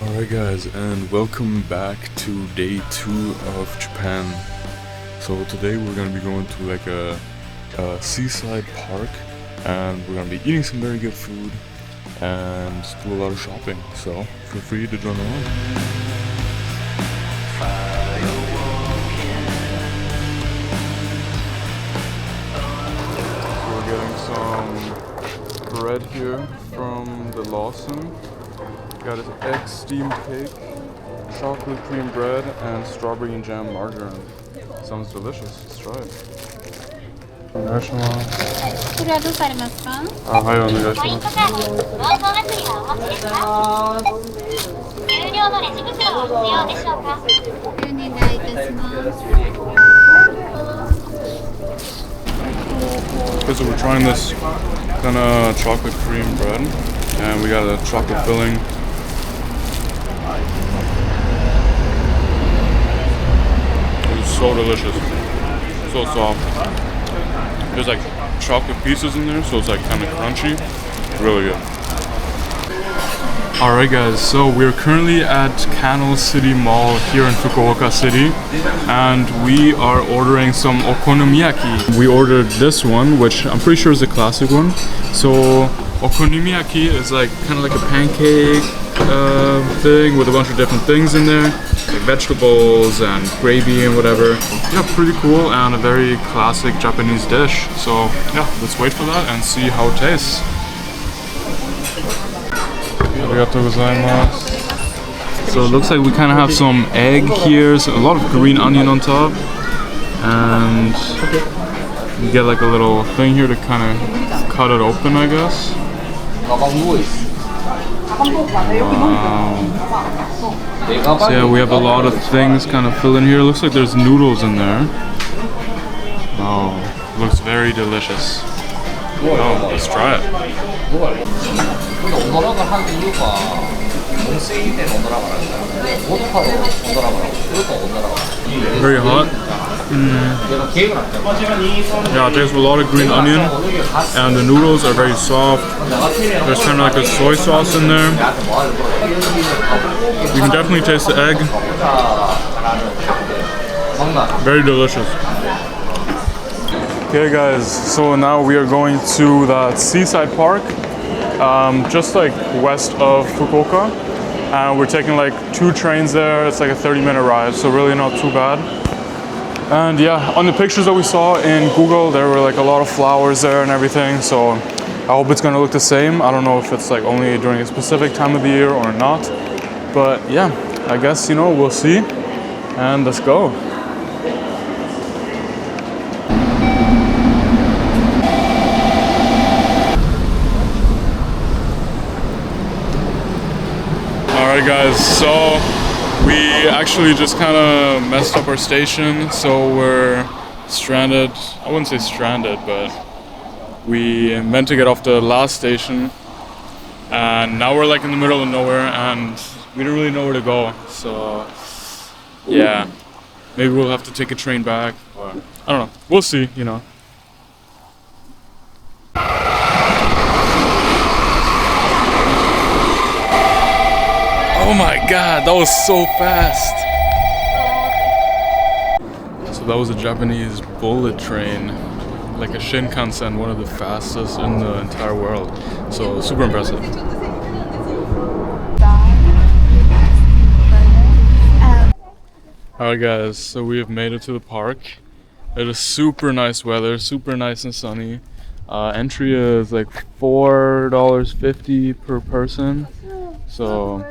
Alright guys, and welcome back to day 2 of Japan. So today we're gonna be going to like a seaside park, and we're gonna be eating some very good food and do a lot of shopping, so feel free to join along. So we're getting some bread here from the Lawson. Got his egg steamed cake, chocolate cream bread, and strawberry and jam margarine. Sounds delicious. Let's try it. お願いします。これはどうされますか？はい、お願いします。有料のレジ袋は必要でしょうか？お願いいたします。Okay, so we're trying this kind of chocolate cream bread, and we got a chocolate filling. So delicious, so soft. There's like chocolate pieces in there, so it's like kind of crunchy. Really good. Alright guys, so we're currently at Canal City Mall here in Fukuoka City, and we are ordering some okonomiyaki. We ordered this one, which I'm pretty sure is the classic one. So okonomiyaki is like kind of like a pancake thing with a bunch of different things in there, like vegetables and gravy and whatever. Yeah, pretty cool and a very classic Japanese dish. So yeah, let's wait for that and see how it tastes. Arigatou gozaimasu. So it looks like we kind of have some egg here, so a lot of green onion on top, and you get like a little thing here to kind of cut it open, I guess. Wow. So yeah, we have a lot of things kind of filled in here. Looks like there's noodles in there. Oh, looks very delicious. Oh, let's try it. Very hot. Yeah, it tastes a lot of green onion, and the noodles are very soft. There's kind of like a soy sauce in there. You can definitely taste the egg. Very delicious. Okay guys, so now we are going to the seaside park, just like west of Fukuoka. And we're taking like 2 trains there. It's like a 30-minute ride, so really not too bad. And yeah, on the pictures that we saw in Google, there were like a lot of flowers there and everything, so I hope it's gonna look the same. I don't know if it's like only during a specific time of the year or not, but yeah, I guess, you know, we'll see, and let's go. Alright guys, so we actually just kind of messed up our station, so we're stranded. I wouldn't say stranded, but we meant to get off the last station, and now we're like in the middle of nowhere and we don't really know where to go. So yeah, maybe we'll have to take a train back, or I don't know, we'll see, you know. Oh my god, that was so fast! So that was a Japanese bullet train, like a Shinkansen, one of the fastest in the entire world. So super impressive. Alright guys, so we have made it to the park. It is super nice weather, super nice and sunny. Entry is like $4.50 per person. So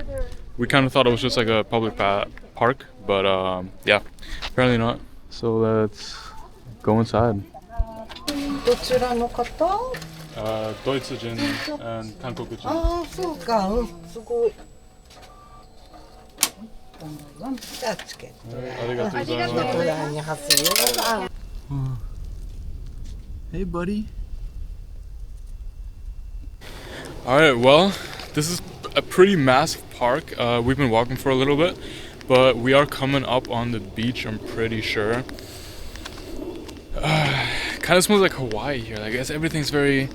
we kind of thought it was just like a public park, but yeah, apparently not. So let's go inside. どちらの方？ドイツ人 and 韓国人。ああ、そうか、すごい。じゃあチケット。ありがとうございます。ご覧に発よ。Hey, buddy. All right, well, this is a pretty massive park. We've been walking for a little bit, but we are coming up on the beach, I'm pretty sure. Kind of smells like Hawaii here. I guess everything's very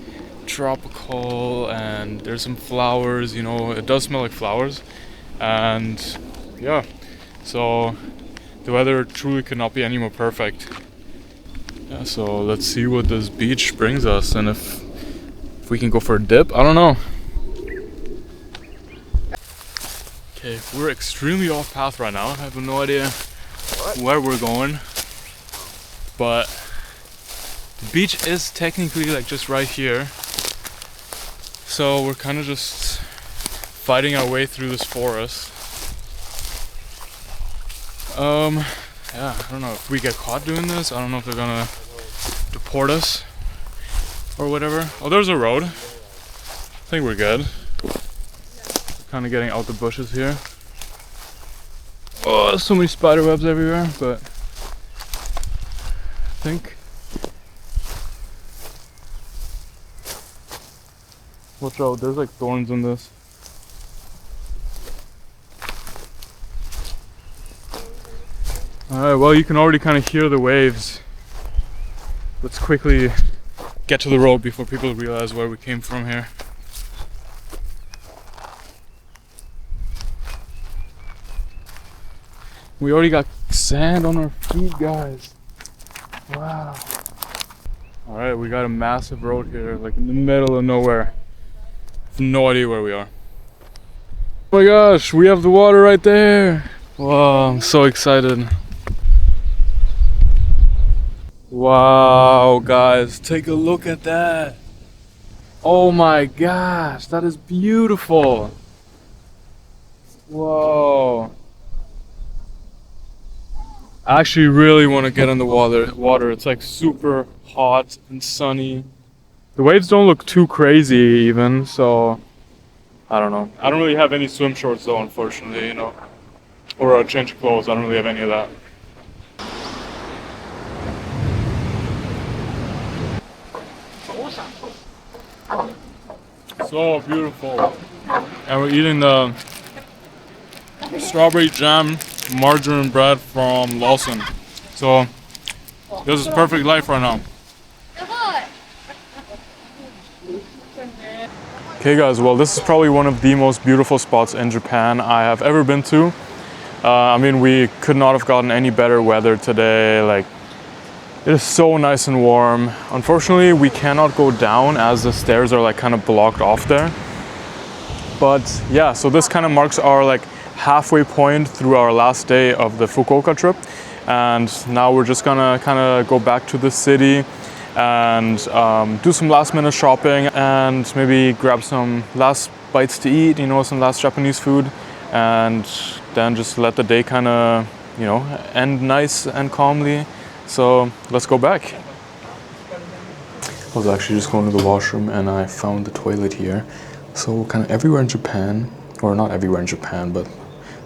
tropical, and there's some flowers, you know, it does smell like flowers. And yeah, so the weather truly could not be any more perfect. Yeah, so let's see what this beach brings us, and if we can go for a dip. I don't know. Okay, we're extremely off path right now. I have no idea where we're going, but the beach is technically like just right here. So we're kind of just fighting our way through this forest. Yeah, I don't know if we get caught doing this. I don't know if they're gonna deport us or whatever. Oh, there's a road. I think we're good. Kind of getting out the bushes here. Oh, so many spider webs everywhere, but I think. Watch out, there's like thorns in this. Alright, well, you can already kind of hear the waves. Let's quickly get to the road before people realize where we came from here. We already got sand on our feet, guys. Wow. Alright, we got a massive road here, like in the middle of nowhere. I have no idea where we are. Oh my gosh, we have the water right there. Wow, I'm so excited. Wow, guys, take a look at that. Oh my gosh, that is beautiful. Whoa. I actually really want to get in the water. It's like super hot and sunny. The waves don't look too crazy even, so I don't know. I don't really have any swim shorts though, unfortunately, you know. Or a change of clothes, I don't really have any of that. So beautiful. And we're eating the strawberry jam margarine bread from Lawson. So this is perfect life right now. Okay guys, well this is probably one of the most beautiful spots in Japan I have ever been to. I mean, we could not have gotten any better weather today. Like, it is so nice and warm. Unfortunately, we cannot go down as the stairs are like kind of blocked off there. But yeah, so this kind of marks our like halfway point through our last day of the Fukuoka trip. And now we're just gonna kind of go back to the city and do some last minute shopping and maybe grab some last bites to eat, you know, some last Japanese food, and then just let the day kind of, you know, end nice and calmly. So let's go back. I was actually just going to the washroom and I found the toilet here. So kind of everywhere in Japan, or not everywhere in Japan, but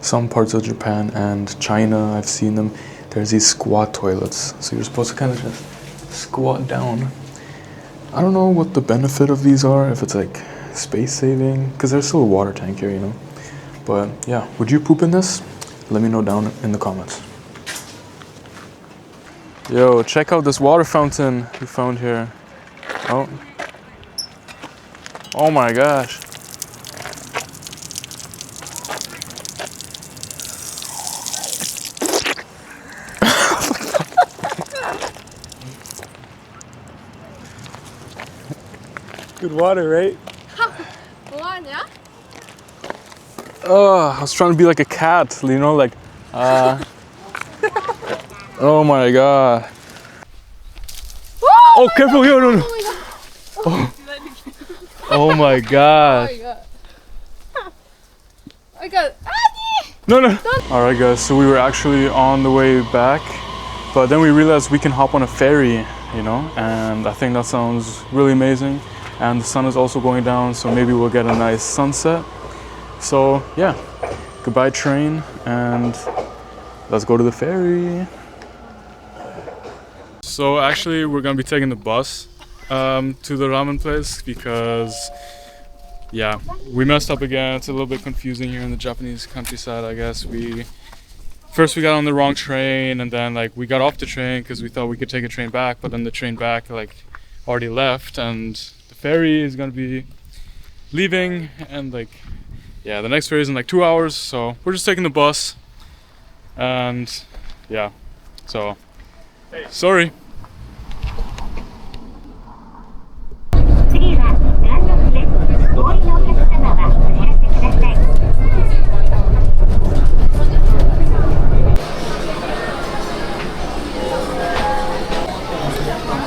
some parts of Japan and China, I've seen them, there's these squat toilets. So you're supposed to kind of just squat down. I don't know what the benefit of these are, if it's like space saving, because there's still a water tank here, you know. But yeah, would you poop in this? Let me know down in the comments. Yo, check out this water fountain we found here. Oh. Oh my gosh. Good water, right? Oh, I was trying to be like a cat, you know, like, oh my god. Oh, careful, yo, no, no. Oh, oh my god. No, no. Alright guys, so we were actually on the way back, but then we realized we can hop on a ferry, you know, and I think that sounds really amazing. And the sun is also going down, so maybe we'll get a nice sunset. So yeah, goodbye train, and let's go to the ferry. So actually we're gonna be taking the bus to the ramen place because yeah, we messed up again. It's a little bit confusing here in the Japanese countryside, I guess. First we got on the wrong train, and then like we got off the train because we thought we could take a train back, but then the train back like already left, and the ferry is gonna be leaving, and like yeah, the next ferry is in like 2 hours, so we're just taking the bus. And yeah, so sorry.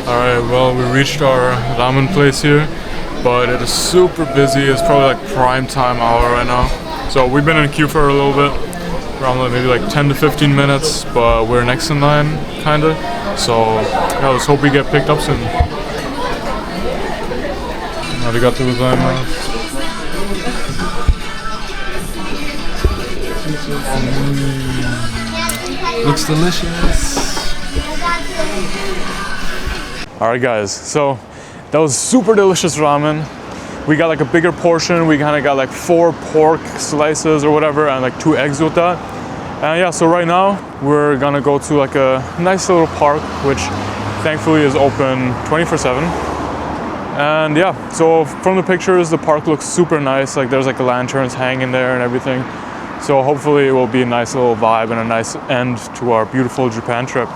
Alright, well, we reached our ramen place here, but it is super busy. It's probably like prime time hour right now. So we've been in queue for a little bit, around like maybe like 10 to 15 minutes, but we're next in line, kinda. So yeah, let's hope we get picked up soon. Arigatou gozaimasu. Looks delicious. Alright guys, so that was super delicious ramen. We got like a bigger portion. We kind of got like 4 pork slices or whatever and like 2 eggs with that. And yeah, so right now we're gonna go to like a nice little park, which thankfully is open 24/7. And yeah, so from the pictures, the park looks super nice. Like there's like lanterns hanging there and everything. So hopefully it will be a nice little vibe and a nice end to our beautiful Japan trip.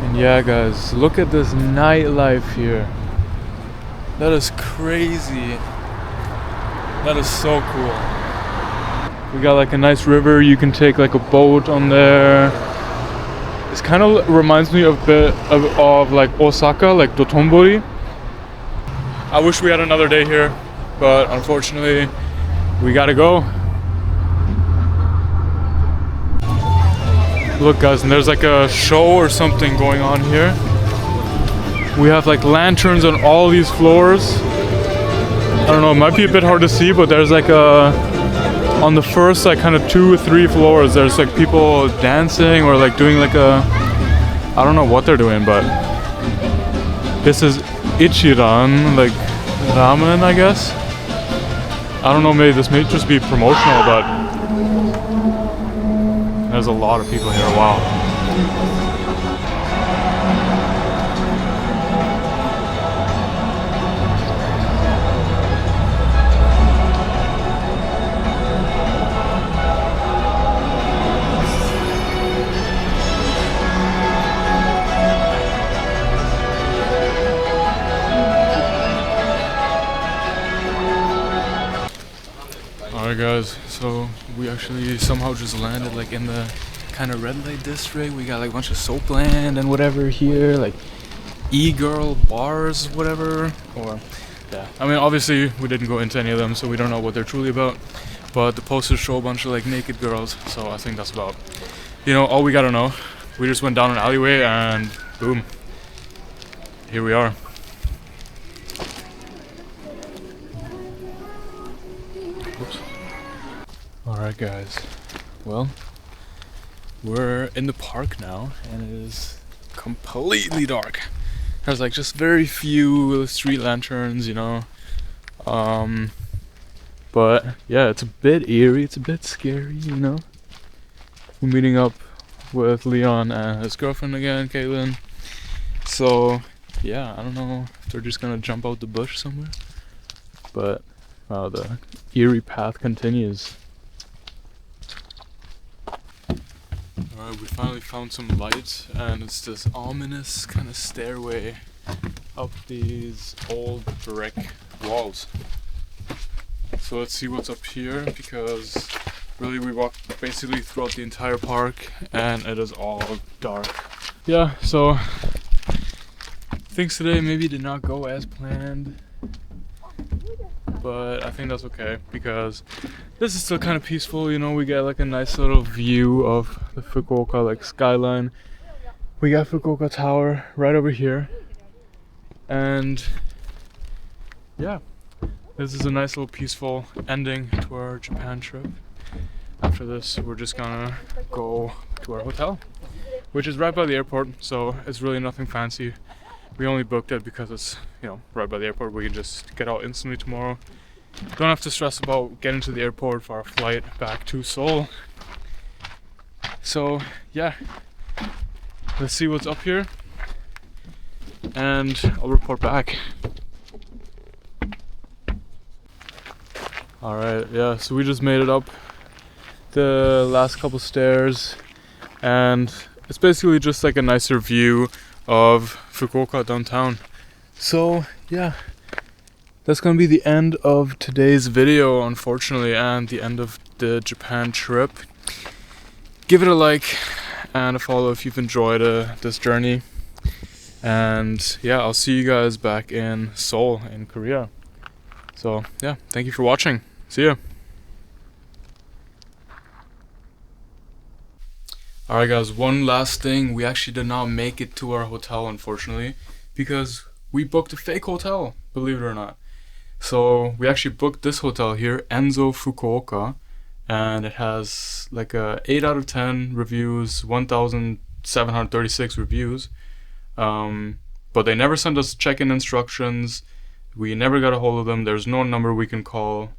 And yeah guys, look at this nightlife here. That is crazy. That is so cool. We got like a nice river. You can take like a boat on there. This kind of reminds me of a bit of like Osaka, like Dotonbori. I wish we had another day here, but unfortunately we gotta go. Look guys, and there's like a show or something going on here. We have like lanterns on all these floors. I don't know, it might be a bit hard to see, but there's like on the first like kind of 2 or 3 floors, there's like people dancing or like doing like I don't know what they're doing, but this is Ichiran, like ramen, I guess. I don't know, maybe this may just be promotional, but there's a lot of people here, wow. Alright guys, so we actually somehow just landed like in the kind of red light district. We got like a bunch of soap land and whatever here, like e-girl bars, whatever, or yeah. I mean, obviously we didn't go into any of them, so we don't know what they're truly about, but the posters show a bunch of like naked girls, so I think that's about, you know, all we gotta know. We just went down an alleyway and boom, here we are. Oops. Alright guys, well, we're in the park now and it is completely dark. There's like just very few street lanterns, you know. But yeah, it's a bit eerie, it's a bit scary, you know. We're meeting up with Leon and his girlfriend again, Caitlin. So yeah, I don't know if they're just gonna jump out the bush somewhere. But wow, the eerie path continues. Alright, we finally found some light, and it's this ominous kind of stairway up these old brick walls. So let's see what's up here, because really we walked basically throughout the entire park and it is all dark. Yeah, so things today maybe did not go as planned, but I think that's okay because this is still kind of peaceful, you know. We get like a nice little view of the Fukuoka like skyline. We got Fukuoka Tower right over here, and yeah, this is a nice little peaceful ending to our Japan trip. After this, we're just gonna go to our hotel, which is right by the airport, so it's really nothing fancy. We only booked it because it's, you know, right by the airport. We can just get out instantly tomorrow. Don't have to stress about getting to the airport for our flight back to Seoul. So yeah, let's see what's up here and I'll report back. Alright, yeah, so we just made it up the last couple stairs, and it's basically just like a nicer view of Fukuoka downtown. So yeah, that's gonna be the end of today's video, unfortunately, and the end of the Japan trip. Give it a like and a follow if you've enjoyed this journey. And yeah, I'll see you guys back in Seoul in Korea. So yeah, thank you for watching. See ya. Alright guys, one last thing. We actually did not make it to our hotel, unfortunately, because we booked a fake hotel, believe it or not. So we actually booked this hotel here, Enzo Fukuoka, and it has like a 8 out of 10 reviews, 1,736 reviews. But they never sent us check-in instructions. We never got a hold of them. There's no number we can call.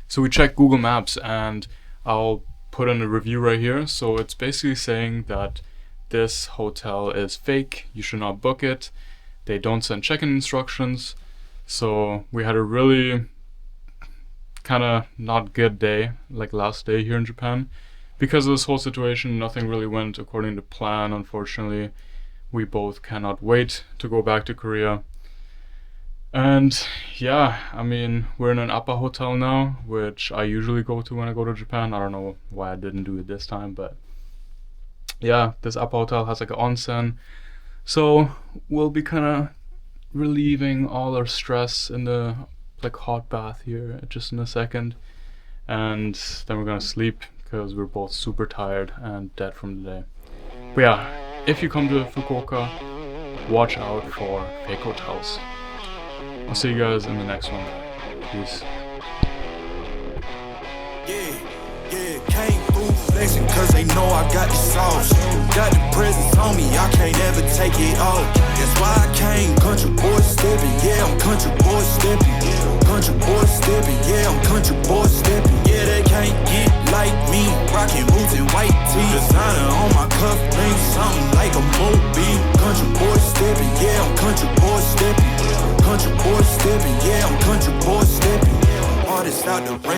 So we checked Google Maps, and I'll put in a review right here. So it's basically saying that this hotel is fake. You should not book it. They don't send check-in instructions. So we had a really kind of not good day, like last day here in Japan. Because of this whole situation, nothing really went according to plan, unfortunately. We both cannot wait to go back to Korea. And yeah, I mean, we're in an Appa hotel now, which I usually go to when I go to Japan. I don't know why I didn't do it this time, but yeah, this Appa hotel has like an onsen. So we'll be kind of relieving all our stress in the like hot bath here just in a second. And then we're gonna sleep because we're both super tired and dead from the day. But yeah, if you come to Fukuoka, watch out for fake hotels. I'll see you guys in the next one. Peace. Yeah, came through flexing cause they know I got the sauce. Got the presence on me, I can't ever take it off. That's why I came country boy stepping. Yeah, I'm country boy stepping. Country boy stepping, yeah, I'm country boy stepping. Yeah, they can't get like me. Rockin' boots and white tee. Designer on my cuff link, something like a movie. Country boy stepping, yeah, I'm country boy stepping. Country boy stepping, yeah, I'm country boy stepping. Artist out the rain.